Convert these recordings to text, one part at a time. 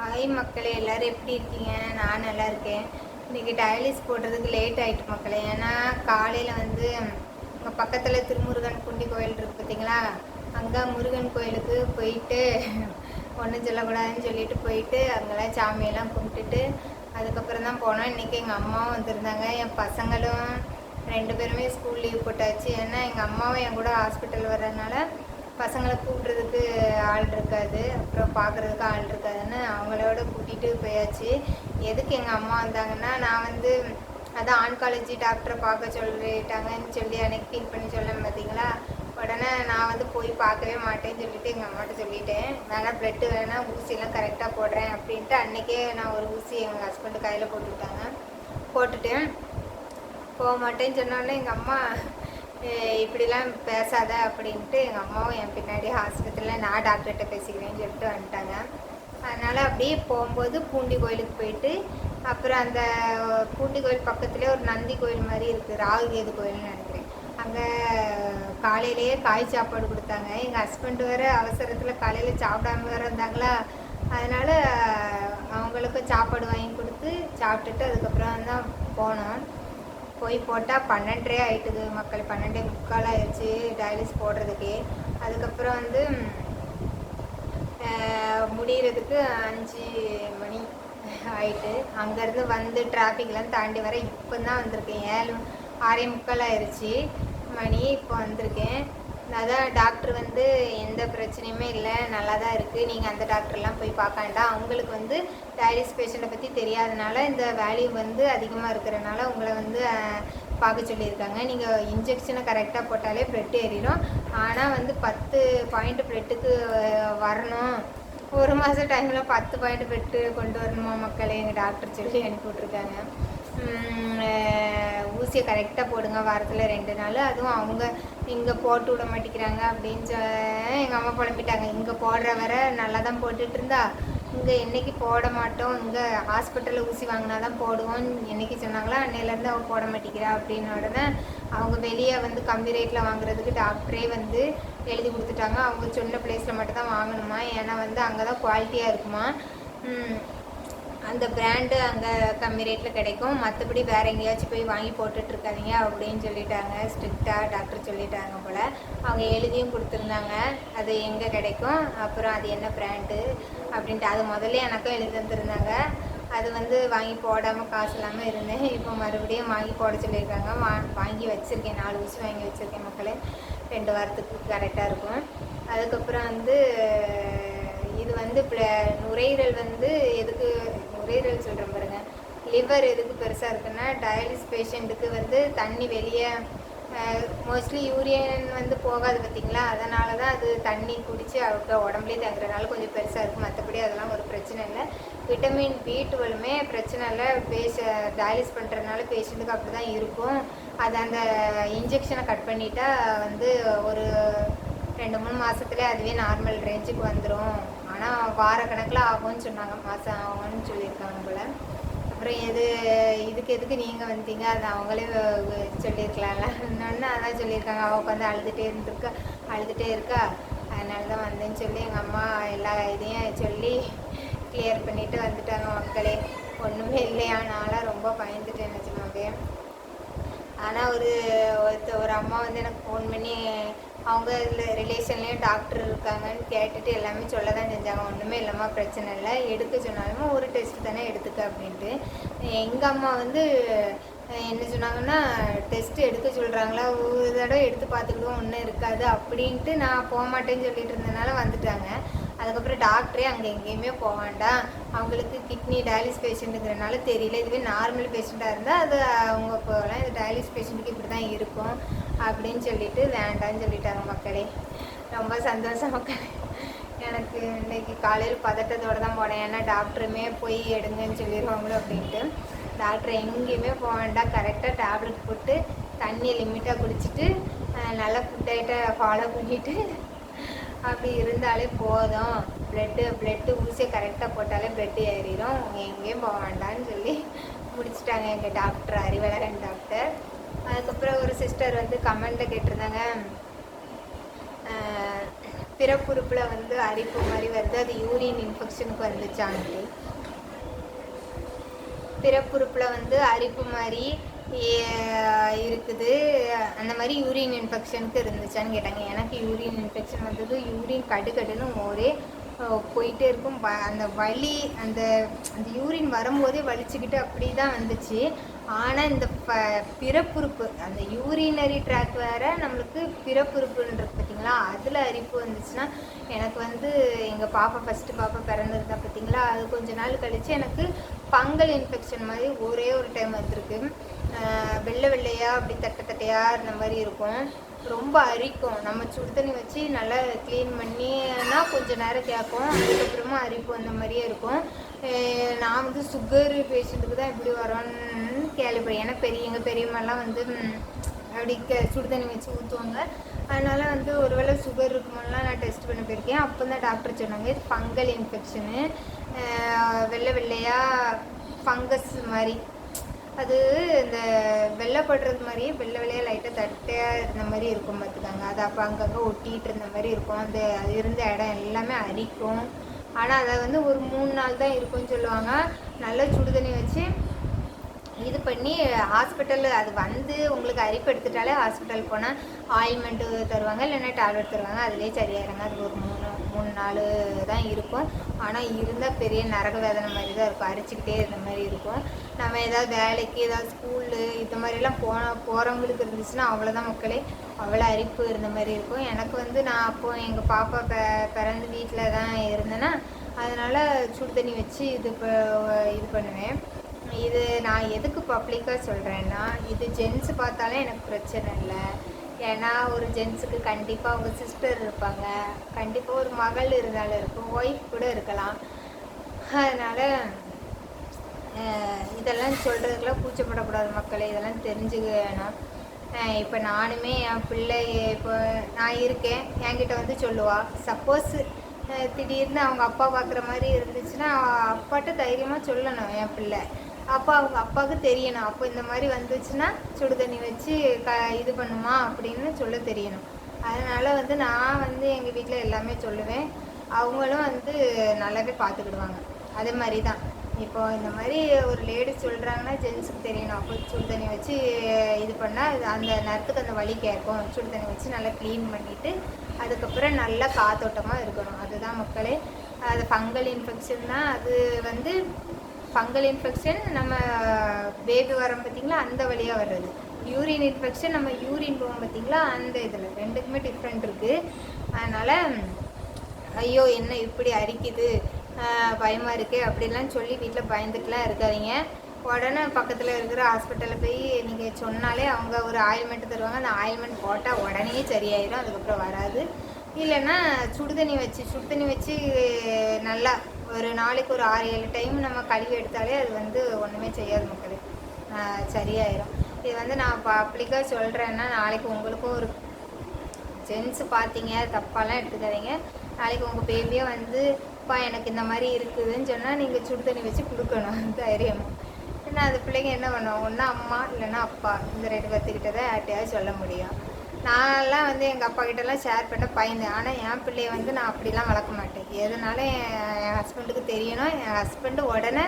Hi மக்களே, எல்லோரும் எப்படி இருக்கீங்க? நான் நல்லா இருக்கேன். இன்றைக்கி டயாலிஸ் போடுறதுக்கு லேட் ஆகிட்டு மக்களே. ஏன்னா காலையில் வந்து உங்கள் பக்கத்தில் திருமுருகன் குண்டி கோயில் இருக்குது பார்த்தீங்களா, அங்கே முருகன் கோயிலுக்கு போயிட்டு ஒன்றும் சொல்லக்கூடாதுன்னு சொல்லிட்டு போயிட்டு அங்கெல்லாம் சாமியெல்லாம் கும்பிட்டுட்டு அதுக்கப்புறம் தான் போனோம். இன்றைக்கி எங்கள் அம்மாவும் வந்திருந்தாங்க, என் பசங்களும் 2 பேருமே ஸ்கூல் லீவ் போட்டாச்சு. ஏன்னா எங்கள் அம்மாவும் என் கூட ஹாஸ்பிட்டல் வர்றதுனால பசங்களை கூப்பிட்றதுக்கு ஆள் இருக்காது, அப்புறம் பார்க்குறதுக்கு ஆள் இருக்காதுன்னு அவங்களோட கூட்டிகிட்டு போயாச்சு. எதுக்கு எங்கள் அம்மா வந்தாங்கன்னா, நான் வந்து அதான் ஆன்காலஜி டாக்டரை பார்க்க சொல்லிட்டாங்கன்னு சொல்லி அன்றைக்கி ஃபீல் பண்ணி சொல்லேன் பார்த்தீங்களா. உடனே நான் வந்து போய் பார்க்கவே மாட்டேன்னு சொல்லிவிட்டு எங்கள் அம்மாட்ட சொல்லிட்டேன். வேணால் ப்ளட்டு வேணால் ஊசியெல்லாம் கரெக்டாக போடுறேன் அப்படின்ட்டு அன்றைக்கே நான் ஒரு ஊசி எங்கள் ஹஸ்பண்டு கையில் போட்டுவிட்டாங்க. போட்டுட்டேன். போக மாட்டேன்னு சொன்னோடனே எங்கள் அம்மா இப்படிலாம் பேசாத அப்படின்ட்டு எங்கள் அம்மாவும் என் பின்னாடி ஆஸ்பத்திரியில் நான் டாக்டர்கிட்ட பேசிக்கிறேன்னு சொல்லிட்டு வந்துட்டாங்க. அதனால் அப்படியே போகும்போது பூண்டி கோயிலுக்கு போயிட்டு அப்புறம் அந்த பூண்டி கோயில் பக்கத்துலேயே ஒரு நந்தி கோயில் மாதிரி இருக்குது, ராகுகேது கோயில்னு நினைக்கிறேன். அங்கே காலையிலேயே காய் சாப்பாடு கொடுத்தாங்க. எங்கள் ஹஸ்பண்ட் வேறு அவசரத்தில் காலையில் சாப்பிடாம வேறு இருந்தாங்களா, அதனால் அவங்களுக்கும் சாப்பாடு வாங்கி கொடுத்து சாப்பிட்டுட்டு அதுக்கப்புறம் தான் போனோம். போய் போட்டால் 12:30 ஆகிட்டுது மக்கள். 12:45 ஆயிடுச்சு டயாலிஸ் போடுறதுக்கே. அதுக்கப்புறம் வந்து முடிகிறதுக்கு 5 மணி ஆயிட்டு. அங்கேருந்து வந்து டிராஃபிக்லாம் தாண்டி வர இப்போ தான் வந்திருக்கேன். 6:45 ஆயிடுச்சு மணி. இப்போ வந்திருக்கேன். அதான் டாக்டர் வந்து எந்த பிரச்சனையுமே இல்லை, நல்லா தான் இருக்குது, நீங்கள் அந்த டாக்டர்லாம் போய் பார்க்க வேண்டாம், அவங்களுக்கு வந்து டயாலிஸ் பேஷண்ட்டை பற்றி தெரியாதனால இந்த வேல்யூ வந்து அதிகமாக இருக்கிறனால உங்களை வந்து பார்க்க சொல்லியிருக்காங்க. நீங்கள் இன்ஜெக்ஷனை கரெக்டாக போட்டாலே ப்ளட் ஏறிடும். ஆனால் வந்து 10 பாயிண்ட் ப்ளட்டுக்கு வரணும், 1 மாதம் டைமில் 10 பாயிண்ட் ப்ளட்டு கொண்டு வரணுமா மக்களே, எங்கள் டாக்டர் சொல்லி அனுப்பி விட்ருக்காங்க. ஊசியை கரெக்டாக போடுங்க, வாரத்தில் 2 நாள். அதுவும் அவங்க இங்கே போட்டு விட மாட்டேங்கிறாங்க அப்படின்னு எங்கள் அம்மா புலம்பிட்டாங்க. இங்கே போடுற வரை நல்லா தான் போட்டுட்டு இருந்தா, இங்கே என்றைக்கு போட மாட்டோம், இங்கே ஹாஸ்பிட்டலில் ஊசி வாங்கினா தான் போடுவோம் என்றைக்கு சொன்னாங்களா, அன்னையிலேருந்து அவள் போட மாட்டேங்கிறா அப்படின்னு. உடனே அவங்க வெளியே வந்து கம்மி ரேட்டில் வாங்குறதுக்கு டாக்டரே வந்து எழுதி கொடுத்துட்டாங்க. அவங்க சொன்ன பிளேஸில் மட்டும் தான் வாங்கணுமா, ஏன்னா வந்து அங்கே தான் குவாலிட்டியாக இருக்குமா, அந்த பிராண்டு அங்கே கம்மி ரேட்டில் கிடைக்கும், மற்றபடி வேறு எங்கேயாச்சும் போய் வாங்கி போட்டுட்ருக்காதீங்க அப்படின்னு சொல்லிட்டாங்க. ஸ்ட்ரிக்டாக டாக்டர் சொல்லிட்டாங்க போல். அவங்க எழுதியும் கொடுத்துருந்தாங்க அது எங்கே கிடைக்கும், அப்புறம் அது என்ன பிராண்டு அப்படின்ட்டு. அது முதல்ல எனக்கும் எழுதி தந்துருந்தாங்க. அது வந்து வாங்கி போடாமல் காசு இல்லாமல் இருந்தேன். இப்போ மறுபடியும் வாங்கி போட சொல்லியிருக்காங்க. வாங்கி வச்சுருக்கேன், 4 ஊசி வாங்கி வச்சுருக்கேன் மக்களே. 2 வாரத்துக்கு கரெக்டாக இருக்கும். அதுக்கப்புறம் வந்து இது வந்து நுரையீரல் வந்து எதுக்கு, நுரையீரல் சொல்கிறேன் பாருங்க, லிவர் எதுக்கு பெருசாக இருக்குன்னா, டயாலிஸ் பேஷண்ட்டுக்கு வந்து தண்ணி வெளியே மோஸ்ட்லி யூரியன் வந்து போகாது பார்த்திங்களா, அதனால தான் அது தண்ணி குடித்து அவங்க உடம்புலேயே தங்குறதுனால கொஞ்சம் பெருசாக இருக்கும். மற்றபடி அதெல்லாம் ஒரு பிரச்சனை இல்லை. விட்டமின் B12 பிரச்சனை இல்லை. டயாலிஸ் பண்ணுறதுனால பேஷண்ட்டுக்கு அப்படி தான் இருக்கும். அது அந்த இன்ஜெக்ஷனை கட் பண்ணிட்டா வந்து ஒரு 2-3 மாதத்துலேயே அதுவே நார்மல் ரேஞ்சுக்கு வந்துடும். ஆனால் வார கணக்கில் ஆகும்னு சொன்னாங்க, மாதம் ஆகும்னு சொல்லியிருக்காங்க போல். அப்புறம் இதுக்கு எதுக்கு நீங்கள் வந்தீங்க, அது அவங்களே சொல்லியிருக்கலாம்ல. இன்னொன்று அதான் சொல்லியிருக்காங்க, அவள் உட்காந்து அழுதுகிட்டே இருக்கா, அதனால தான் வந்தேன்னு சொல்லி எங்கள் அம்மா எல்லா இதையும் சொல்லி கிளியர் பண்ணிவிட்டு வந்துட்டாங்க மக்களே. ஒன்றுமே இல்லையா, நான்லாம் ரொம்ப பயந்துட்டேன் நினச்சினாவே. ஆனால் ஒரு அம்மா வந்து எனக்கு ஃபோன் பண்ணி அவங்க இதில் ரிலேஷன்லேயும் டாக்டர் இருக்காங்கன்னு கேட்டுட்டு எல்லாமே சொல்ல தான் செஞ்சாங்க. ஒன்றுமே இல்லைம்மா, பிரச்சனை இல்லை, எடுக்க சொன்னாலுமே ஒரு டெஸ்ட் தானே எடுத்துக்க அப்படின்ட்டு. எங்கள் அம்மா வந்து என்ன சொன்னாங்கன்னா, டெஸ்ட்டு எடுக்க சொல்கிறாங்களா, ஒரு தடவை எடுத்து பார்த்துக்கிடுவோம், ஒன்றும் இருக்காது அப்படின்ட்டு நான் போக மாட்டேன்னு சொல்லிட்டு இருந்ததுனால வந்துட்டாங்க. அதுக்கப்புறம் டாக்டரே அங்கே எங்கேயுமே போக வேண்டாம், அவங்களுக்கு கிட்னி டயாலிஸ் பேஷண்ட்டுங்கிறனால தெரியல, இதுவே நார்மல் பேஷண்ட்டாக இருந்தால் அது அவங்க போகலாம், இது டயாலிஸ் பேஷண்ட்டுக்கு இப்படி தான் இருக்கும் அப்படின்னு சொல்லிட்டு வேண்டான்னு சொல்லிட்டாங்க மக்களே. ரொம்ப சந்தோஷம் மக்களே. எனக்கு இன்றைக்கி காலையில் பதட்டத்தோடு தான் போனேன், ஏன்னா டாக்டருமே போய் எடுங்கன்னு சொல்லிடுவாங்களோ அப்படின்ட்டு. டாக்டர் எங்கேயுமே போக வேண்டாம், கரெக்டாக டேப்லெட் போட்டு தண்ணியை லிமிட்டாக குடிச்சிட்டு நல்லா ஃபுட் டயட்டை ஃபாலோ பண்ணிவிட்டு அப்படி இருந்தாலே போதும், ப்ளட்டு ஊசியை கரெக்டாக போட்டாலே ப்ளட்டு ஏறிடும், எங்கேயும் போக வேண்டான்னு சொல்லி முடிச்சிட்டாங்க எங்கள் டாக்டர், அறிவழகன் டாக்டர். அதுக்கப்புறம் ஒரு சிஸ்டர் வந்து கமெண்ட்டில் கேட்டிருந்தாங்க, பிறப்புறுப்பில் வந்து அரிப்பு மாதிரி வருது, அது யூரின் இன்ஃபெக்ஷனுக்கு வந்துச்சான்ட்டு. பிறப்புறுப்பில் வந்து அரிப்பு மாதிரி இருக்குது, அந்த மாதிரி யூரின் இன்ஃபெக்ஷனுக்கு இருந்துச்சான்னு கேட்டாங்க. எனக்கு யூரின் இன்ஃபெக்ஷன் வந்தது, யூரின் கடுன்னு ஒரே போயிட்டே இருக்கும். அந்த வலி அந்த அந்த யூரின் வரும்போதே வலிச்சுக்கிட்டு அப்படி தான் வந்துச்சு. ஆனால் இந்த பிறப்புறுப்பு அந்த யூரினரி ட்ராக் வேறு, நம்மளுக்கு பிறப்புறுப்புன்றது பார்த்திங்களா, அதில் அரிப்பு வந்துச்சுன்னா எனக்கு வந்து எங்கள் பாப்பா ஃபஸ்ட்டு பாப்பா பிறந்திருந்தா பார்த்திங்களா, அது கொஞ்ச நாள் கழித்து எனக்கு ஃபங்கல் இன்ஃபெக்ஷன் மாதிரி ஒரே ஒரு டைம் வந்திருக்கு. வெள்ளை வெள்ளையாக அப்படி தட்டையாக இருந்த மாதிரி இருக்கும், ரொம்ப அரிக்கும். நம்ம சுடு தண்ணி வச்சு நல்லா க்ளீன் பண்ணினா கொஞ்சம் நேரம் கேட்கும், அதுக்கப்புறமா அரிப்பு அந்த மாதிரியே இருக்கும். நான் வந்து சுகரு பேஷண்ட்டுக்கு தான் இப்படி வரோன்னு கேள்விப்பட்டேன். ஏன்னா எங்கள் பெரியம்மாலாம் வந்து அப்படி சுடு தண்ணி வச்சு ஊற்றுவாங்க. அதனால் வந்து ஒருவேளை சுகர் இருக்கும்போதெல்லாம் நான் டெஸ்ட் பண்ண போயிருக்கேன். அப்போ தான் டாக்டர் சொன்னாங்க இது ஃபங்கல் இன்ஃபெக்ஷனு, வெள்ளை வெள்ளையாக ஃபங்கஸ் மாதிரி, அது இந்த வெள்ளைப்படுறது மாதிரியே வெள்ளை வெள்ளையாக லைட்டாக தட்டையாக இருந்த மாதிரி இருக்கும் பார்த்துக்காங்க. அது அப்போ அங்கங்கே ஒட்டிகிட்டு இருந்த மாதிரி இருக்கும், அது இருந்த இடம் எல்லாமே அரிக்கும். ஆனால் அதை வந்து ஒரு 3 நாள் தான் இருக்கும்னு சொல்லுவாங்க. நல்லா சுடு தண்ணி வச்சு இது பண்ணி ஹாஸ்பிட்டல், அது வந்து உங்களுக்கு அரிப்பு எடுத்துட்டாலே ஹாஸ்பிட்டல் போனால் ஆயில்மெண்ட்டு தருவாங்க, இல்லைன்னா டேப்லெட் தருவாங்க, அதிலே சரியாயிருங்க. அது ஒரு 3 நாள் தான் இருக்கும். ஆனால் இருந்தால் பெரிய நரக வேதனை மாதிரி தான் இருக்கும், அரிச்சிக்கிட்டே இருந்த மாதிரி இருக்கும். நம்ம ஏதாவது வேலைக்கு ஏதாவது ஸ்கூலு இந்த மாதிரிலாம் போகிறவங்களுக்கு இருந்துச்சுன்னா அவ்வளோதான் மக்களே, அவ்வளோ அரிப்பு இருந்த மாதிரி இருக்கும். எனக்கு வந்து நான் அப்போது எங்கள் பாப்பா பிறந்து வீட்டில் தான் இருந்தேன்னா, அதனால் சுடு தண்ணி வச்சு இது பண்ணுவேன். இது நான் எதுக்கு பப்ளிக்காக சொல்கிறேன்னா, இது ஜென்ஸ் பார்த்தாலே எனக்கு பிரச்சனை இல்லை. ஏன்னா ஒரு ஜென்ஸுக்கு கண்டிப்பாக அவங்க சிஸ்டர் இருப்பாங்க, கண்டிப்பாக ஒரு மகள் இருந்தாலும் இருக்கும், ஒய்ஃப் கூட இருக்கலாம். அதனால் இதெல்லாம் சொல்கிறதுக்கெல்லாம் கூச்சப்படக்கூடாது மக்களே, இதெல்லாம் தெரிஞ்சுக்கணும். இப்போ நானுமே என் பிள்ளை, இப்போ நான் இருக்கேன், என்கிட்ட வந்து சொல்லுவாள். சப்போஸ் திடீர்னு அவங்க அப்பா பார்க்குற மாதிரி இருந்துச்சுன்னா அப்பாட்ட தைரியமாக சொல்லணும் என் பிள்ளை. அப்போ அவங்க அப்பாவுக்கு தெரியணும், அப்போ இந்த மாதிரி வந்துச்சுன்னா சுடு தண்ணி வச்சு இது பண்ணுமா அப்படின்னு சொல்ல தெரியணும். அதனால் வந்து நான் வந்து எங்கள் வீட்டில் எல்லாமே சொல்லுவேன், அவங்களும் வந்து நல்லாவே பார்த்துக்கிடுவாங்க. அதே மாதிரி தான் இப்போ இந்த மாதிரி ஒரு லேடிஸ் சொல்கிறாங்கன்னா ஜென்ஸுக்கு தெரியணும். அப்போ சுடு தண்ணி வச்சு இது பண்ணால் அந்த நேரத்துக்கு அந்த வலி கேட்கும். சுடு தண்ணி வச்சு நல்லா க்ளீன் பண்ணிவிட்டு அதுக்கப்புறம் நல்லா காத்தோட்டமாக இருக்கணும். அதுதான் மக்களே. அது ஃபங்கல் இன்ஃபெக்ஷன் தான். அது வந்து ஃபங்கல் இன்ஃபெக்ஷன் நம்ம பேபி வரோம் பார்த்திங்களா, அந்த வழியாக வர்றது. யூரின் இன்ஃபெக்ஷன் நம்ம யூரின் போவோம் பார்த்திங்களா, அந்த இதில் ரெண்டுக்குமே டிஃப்ரெண்ட் இருக்குது. அதனால் ஐயோ என்ன இப்படி அரிக்குது, பயமாக இருக்குது அப்படிலாம் சொல்லி வீட்டில் பயந்துட்டுலாம் இருக்காதீங்க. உடனே பக்கத்தில் இருக்கிற ஹாஸ்பிட்டலில் போய் நீங்கள் சொன்னாலே அவங்க ஒரு ஆயில்மெண்ட் தருவாங்க. அந்த ஆயில்மெண்ட் போட்டால் உடனே சரியாயிடும், அதுக்கப்புறம் வராது. இல்லைன்னா சுடு தண்ணி வச்சு நல்லா ஒரு நாளைக்கு ஒரு 6-7 டைம் நம்ம கழுவி எடுத்தாலே அது வந்து ஒன்றுமே செய்யாது மக்களே, சரியாயிடும். இது வந்து நான் பப்ளிக்காக சொல்கிறேன்னா, நாளைக்கு உங்களுக்கும் ஒரு ஜென்ஸு பார்த்தீங்க தப்பாலாம் எடுத்துக்காதீங்க. நாளைக்கு உங்கள் பேபியே வந்து எனக்கு இந்த மாதிரி இருக்குதுன்னு சொன்னால் நீங்கள் சுடு தண்ணி வச்சு கொடுக்கணும் தைரியமாக. ஏன்னா அது பிள்ளைங்க என்ன பண்ணுவோம், ஒன்றா அம்மா இல்லைன்னா அப்பா, இந்த 2 பேர்த்துக்கிட்ட தான் யார்ட்டையாவது சொல்ல முடியும். நான்லாம் வந்து எங்கள் அப்பா கிட்டலாம் ஷேர் பண்ண பயந்தேன். ஆனால் என் பிள்ளைய வந்து நான் அப்படிலாம் வளர்க்க மாட்டேன். எதனால என் ஹஸ்பண்டுக்கு தெரியணும், என் ஹஸ்பண்டு உடனே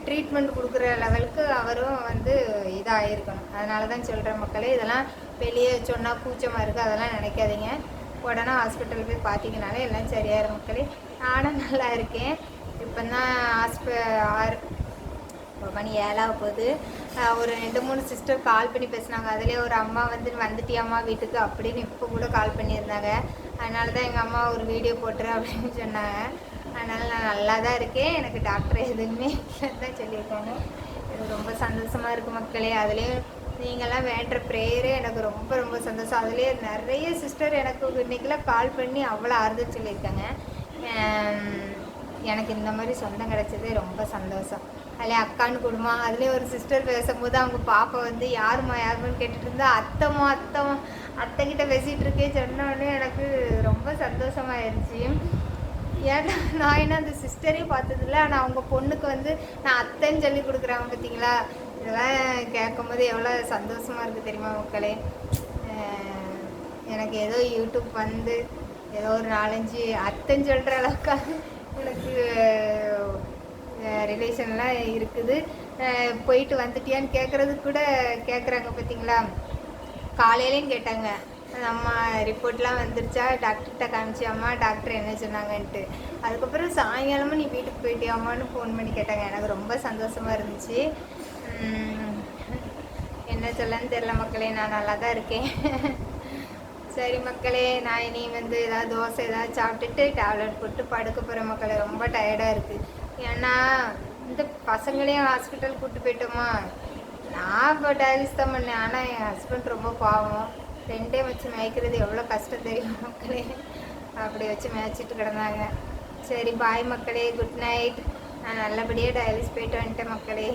ட்ரீட்மெண்ட் கொடுக்குற லெவலுக்கு அவரும் வந்து இதாக இருக்கணும். அதனால தான் சொல்கிறேன் மக்களே, இதெல்லாம் வெளியே சொன்னால் கூச்சமாக இருக்குது அதெல்லாம் நினைக்காதீங்க. உடனே ஹாஸ்பிட்டல் போய் பார்த்தீங்கனாலே எல்லாம் சரியாயிரும் மக்களே. நானும் நல்லா இருக்கேன். இப்போ தான் மணி 7 போகுது. ஒரு 2-3 சிஸ்டர் கால் பண்ணி பேசினாங்க. அதிலே ஒரு அம்மா வந்து வந்துட்டியாம்மா வீட்டுக்கு அப்படின்னு இப்போ கூட கால் பண்ணியிருந்தாங்க. அதனால தான் எங்கள் அம்மா ஒரு வீடியோ போட்டுரு அப்படின்னு சொன்னாங்க. அதனால் நான் நல்லா தான் இருக்கேன், எனக்கு டாக்டர் எதுவுமே தான் சொல்லியிருக்காங்க. எனக்கு ரொம்ப சந்தோஷமாக இருக்குது மக்களே. அதுலேயும் நீங்கள்லாம் வேண்டுற ப்ரேயரே எனக்கு ரொம்ப ரொம்ப சந்தோஷம். அதுலேயே நிறைய சிஸ்டர் எனக்கு இன்றைக்கெலாம் கால் பண்ணி அவ்வளோ ஆறுதல் சொல்லியிருக்காங்க. எனக்கு இந்த மாதிரி சொந்தம் கிடச்சதே ரொம்ப சந்தோஷம். அதிலே அக்கான்னு குடும்பம், அதுலேயே ஒரு சிஸ்டர் பேசும்போது அவங்க பாப்பா வந்து யாருமான்னு கேட்டுட்டு இருந்தா, அத்தைக்கிட்ட பேசிகிட்டு இருக்கே சொன்னோடனே எனக்கு ரொம்ப சந்தோஷமாயிருச்சு. ஏன்னா நான் என்ன அந்த சிஸ்டரையும் பார்த்ததில்ல, ஆனால் அவங்க பொண்ணுக்கு வந்து நான் அத்தைன்னு சொல்லி கொடுக்குறாங்க பார்த்தீங்களா. இதெல்லாம் கேட்கும்போது எவ்வளோ சந்தோஷமாக இருக்குது தெரியுமா மக்களே. எனக்கு ஏதோ யூடியூப் வந்து ஏதோ ஒரு 4-5 அத்தைன்னு சொல்கிற அளவுக்கு எனக்கு ரிலேஷன்லாம் இருக்குது. போயிட்டு வந்துட்டியான்னு கேட்குறதுக்கு கூட கேட்குறாங்க பார்த்தீங்களா. காலையிலையும் கேட்டாங்க, அம்மா ரிப்போர்ட்லாம் வந்துருச்சா, டாக்டர்கிட்ட காமிச்சியாம்மா, டாக்டர் என்ன சொன்னாங்கன்ட்டு. அதுக்கப்புறம் சாயங்காலமும் நீ வீட்டுக்கு போயிட்டியாம்மான்னு ஃபோன் பண்ணி கேட்டாங்க. எனக்கு ரொம்ப சந்தோஷமாக இருந்துச்சு. என்ன சொல்லன்னு தெரில மக்களே, நான் நல்லா தான் இருக்கேன். சரி மக்களே, நான் இனி ஏதாவது தோசை ஏதாவது சாப்பிட்டுட்டு டேப்லெட் போட்டு படுக்க போகிறேன் மக்களே. ரொம்ப டயர்டாக இருக்குது. ஏன்னா இந்த பசங்களையும் ஹாஸ்பிட்டல் கூப்பிட்டு போயிட்டோமா. நான் இப்போ டயாலிஸ் தான் பண்ணேன். ஆனால் என் ஹஸ்பண்ட் ரொம்ப பாவம். 2 டைம் வச்சு மேய்க்கிறது எவ்வளோ கஷ்டம் தெரியும் மக்களே. அப்படி வச்சு மேய்ச்சிட்டு கிடந்தாங்க. சரி பாய் மக்களே, குட் நைட். நான் நல்லபடியாக டயாலிஸ் போயிட்டு வந்துட்டேன் மக்களே.